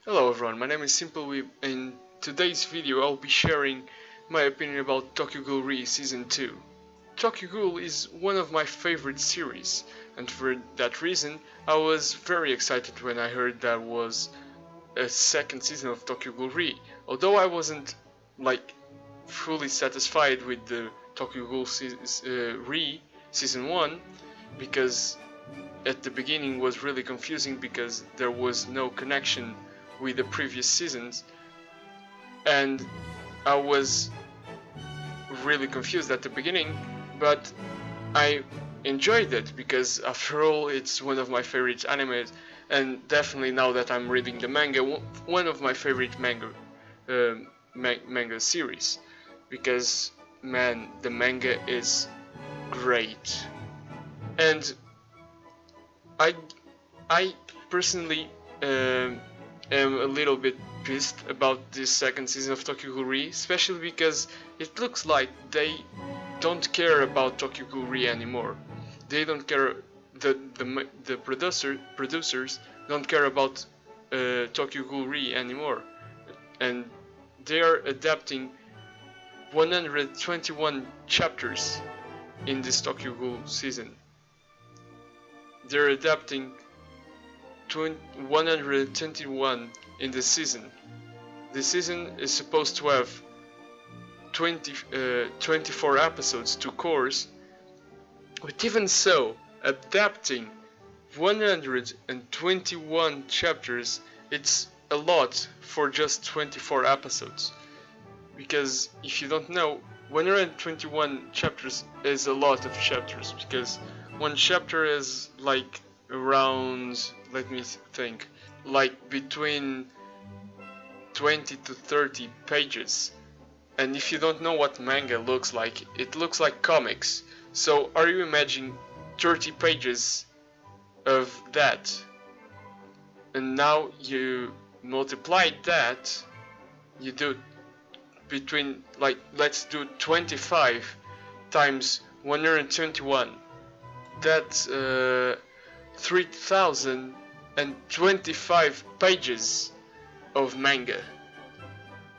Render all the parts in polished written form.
Hello everyone, my name is SimpleWeeb, and in today's video I'll be sharing my opinion about Tokyo Ghoul Season 2. Tokyo Ghoul is one of my favorite series, and for that reason I was very excited when I heard there was a second season of Tokyo Ghoul. Although I wasn't fully satisfied with the Tokyo Ghoul Season 1, because at the beginning was really confusing because there was no connection with the previous seasons, and I was really confused at the beginning, but I enjoyed it because after all it's one of my favorite animes, and definitely now that I'm reading the manga, one of my favorite manga series, because man, the manga is great. And I personally am a little bit pissed about this second season of Tokyo Ghoul, especially because it looks like they don't care about Tokyo Ghoul anymore. They don't care. The producers don't care about Tokyo Ghoul anymore, and they are adapting 121 chapters in this Tokyo Ghoul season. They're adapting 121 in the season. The season is supposed to have 24 episodes to course, but even so, adapting 121 chapters, it's a lot for just 24 episodes. Because if you don't know, 121 chapters is a lot of chapters, because one chapter is like around, let me think, like between 20 to 30 pages. And if you don't know what manga looks like, it looks like comics. So are you imagining 30 pages of that? And now you multiply that, you do between, let's do 25 times 121. That's 3025 pages of manga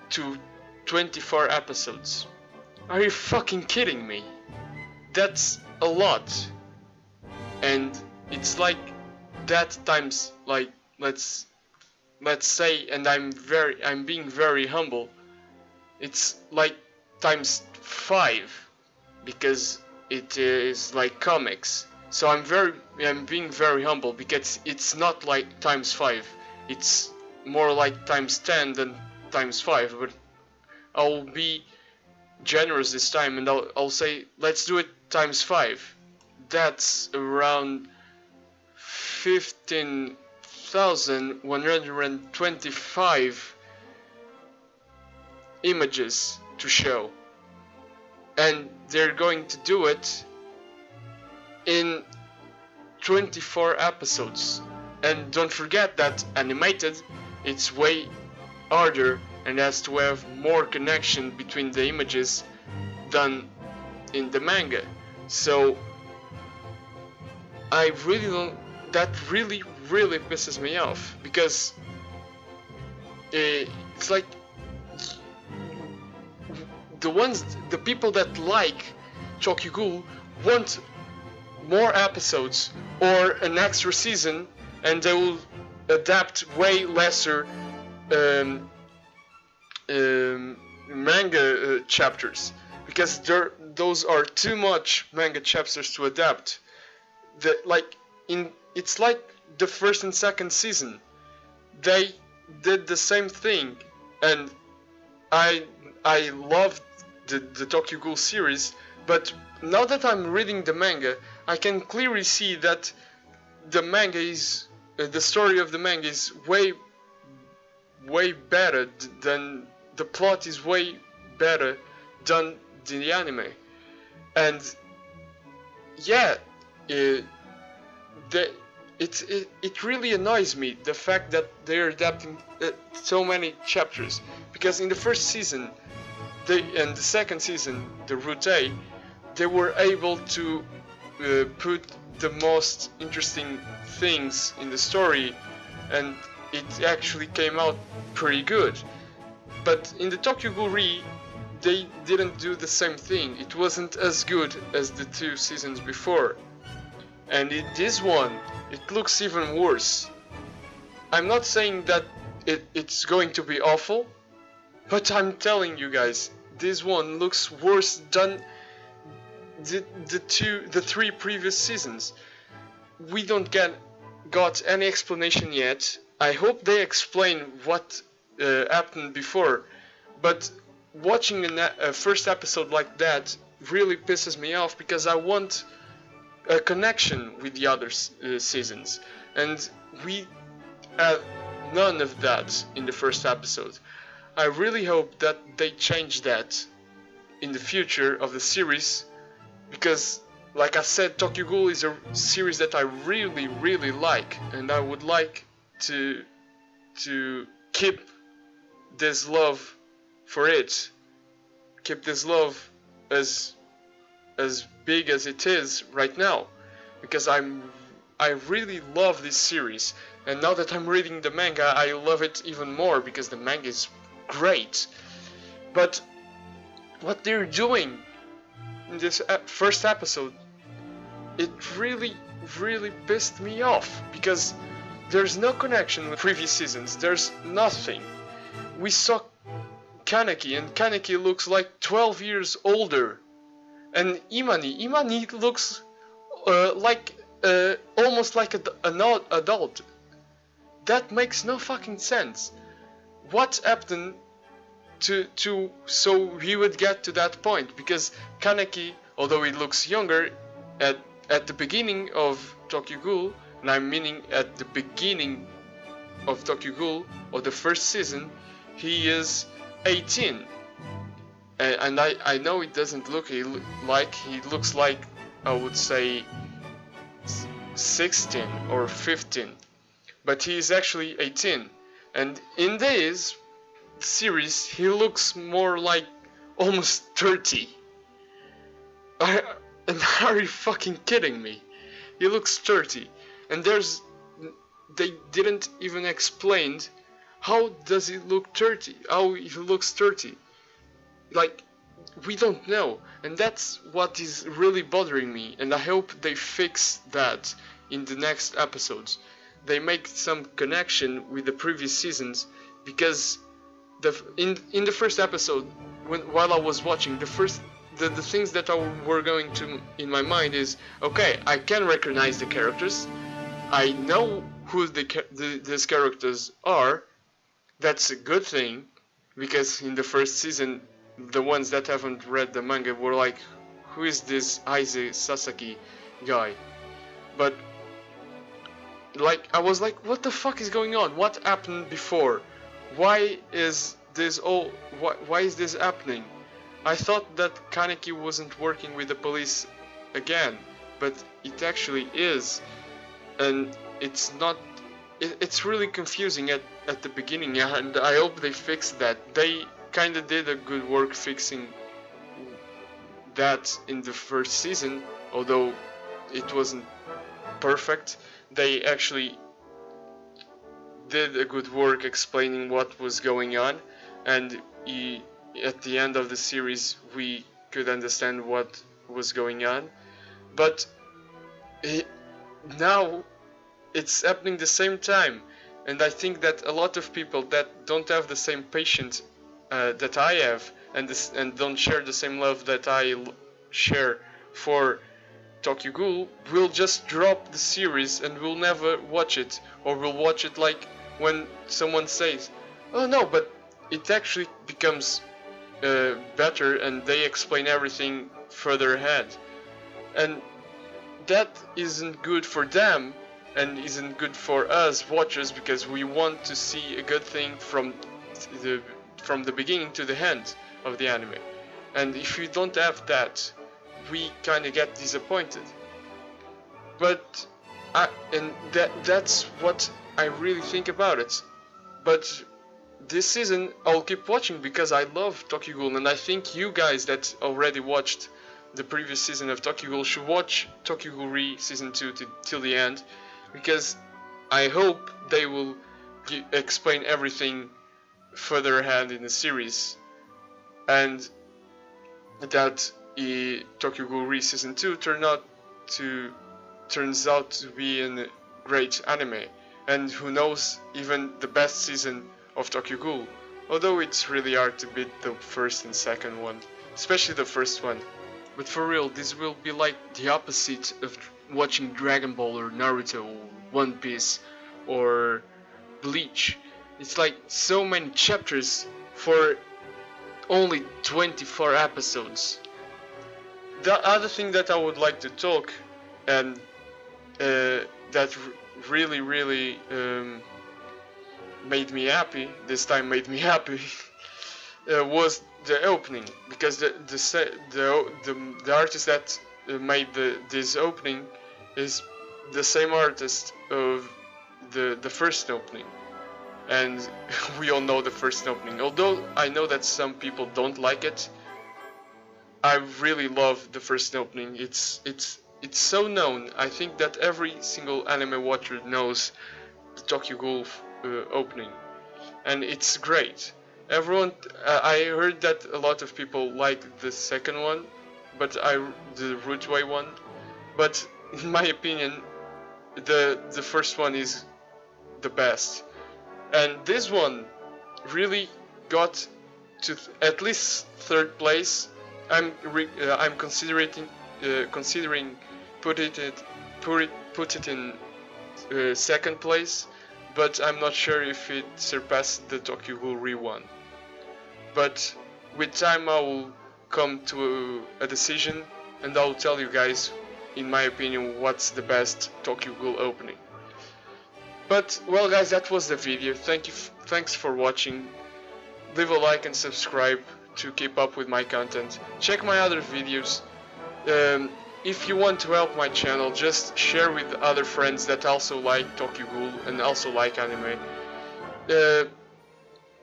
to 24 episodes. Are you fucking kidding me? That's a lot. And it's like that times, let's say, and I'm being very humble, it's like times 5, because it is like comics. So I'm being very humble, because it's not like times 5, it's more like times 10 than times 5, but I'll be generous this time and I'll say let's do it times 5. That's around 15,125 images to show, and they're going to do it in 24 episodes. And don't forget that animated, it's way harder and has to have more connection between the images than in the manga. So I really don't, that really pisses me off, because it's like the people that like Tokyo Ghoul want more episodes or an extra season, and they will adapt way lesser manga chapters, because those are too much manga chapters to adapt. It's like the first and second season, they did the same thing, and I loved the Tokyo Ghoul series, but now that I'm reading the manga, I can clearly see that the manga is the story of the manga is way better than the plot is way better than the anime. And yeah, it really annoys me, the fact that they're adapting so many chapters, because in the first season and the second season, the Route A, they were able to put the most interesting things in the story, and it actually came out pretty good. But in the Tokyo Ghoul they didn't do the same thing. It wasn't as good as the 2 seasons before. And in this one, it looks even worse. I'm not saying that it's going to be awful, but I'm telling you guys, this one looks worse than the 3 previous seasons. We don't got any explanation yet. I hope they explain what happened before, but watching a first episode like that really pisses me off, because I want a connection with the other seasons, and we have none of that in the first episode. I really hope that they change that in the future of the series, because like I said, Tokyo Ghoul is a series that I really like, and I would like to keep this love for it, keep this love as big as it is right now, because I really love this series, and now that I'm reading the manga, I love it even more, because the manga is great. But what they're doing in this first episode, it really pissed me off, because there's no connection with previous seasons. There's nothing. We saw Kaneki, and Kaneki looks like 12 years older, and Imani looks like almost like an adult. That makes no fucking sense. What happened so he would get to that point? Because Kaneki, although he looks younger at the beginning of Tokyo Ghoul, and I'm meaning at the beginning of Tokyo Ghoul, or the first season, he is 18. And I know it doesn't look like, he looks like, I would say, 16 or 15. But he is actually 18. And in this series, he looks more like almost 30. And are you fucking kidding me? He looks 30. And they didn't even explain how does he look 30, how he looks 30. Like, we don't know, and that's what is really bothering me, and I hope they fix that in the next episodes. They make some connection with the previous seasons, because in the first episode, while I was watching, the things that were going to in my mind is, okay, I can recognize the characters, I know who these characters are. That's a good thing, because in the first season, the ones that haven't read the manga were like, who is this Aize Sasaki guy? But like, I was like, what the fuck is going on? What happened before? Why is this why is this happening? I thought that Kaneki wasn't working with the police again, but it actually is, and it's not. It's really confusing at the beginning, and I hope they fix that. They kinda did a good work fixing that in the first season, although it wasn't perfect. They actually did a good work explaining what was going on, and at the end of the series we could understand what was going on. But now it's happening the same time, and I think that a lot of people that don't have the same patience that I have, and don't share the same love that I share for Tokyo Ghoul, will just drop the series and will never watch it, or will watch it like when someone says, oh no, but it actually becomes better, and they explain everything further ahead, and that isn't good for them and isn't good for us watchers, because we want to see a good thing from the beginning to the end of the anime. And if we don't have that, we kind of get disappointed. But that's what I really think about it. But this season I'll keep watching, because I love Tokyo Ghoul, and I think you guys that already watched the previous season of Tokyo Ghoul should watch Tokyo Ghoul Re Season 2 till the end, because I hope they will explain everything further ahead in the series, and that Tokyo Ghoul Re Season 2 turns out to be a great anime, and who knows, even the best season of Tokyo Ghoul, although it's really hard to beat the first and second one, especially the first one. But for real, this will be like the opposite of watching Dragon Ball or Naruto or One Piece or Bleach. It's like so many chapters for only 24 episodes. The other thing that I would like to talk, and that really made me happy, this time made me happy, was the opening, because the artist that made this opening is the same artist of the first opening, and we all know the first opening. Although I know that some people don't like it, I really love the first opening. It's so known. I think that every single anime watcher knows the Tokyo Ghoul opening, and it's great. Everyone, I heard that a lot of people like the second one, but the Rootway one. But in my opinion, the first one is the best, and this one really got to at least third place. I'm considering put it in second place, but I'm not sure if it surpassed the Tokyo Ghoul Re one. But with time I will come to a decision, and I'll tell you guys, in my opinion, what's the best Tokyo Ghoul opening. But well guys, that was the video. Thanks for watching. Leave a like and subscribe to keep up with my content. Check my other videos. If you want to help my channel, just share with other friends that also like Tokyo Ghoul and also like anime.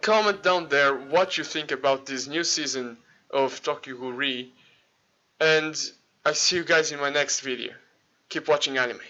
Comment down there what you think about this new season of Tokyo Ghoul Re, and I see you guys in my next video. Keep watching anime.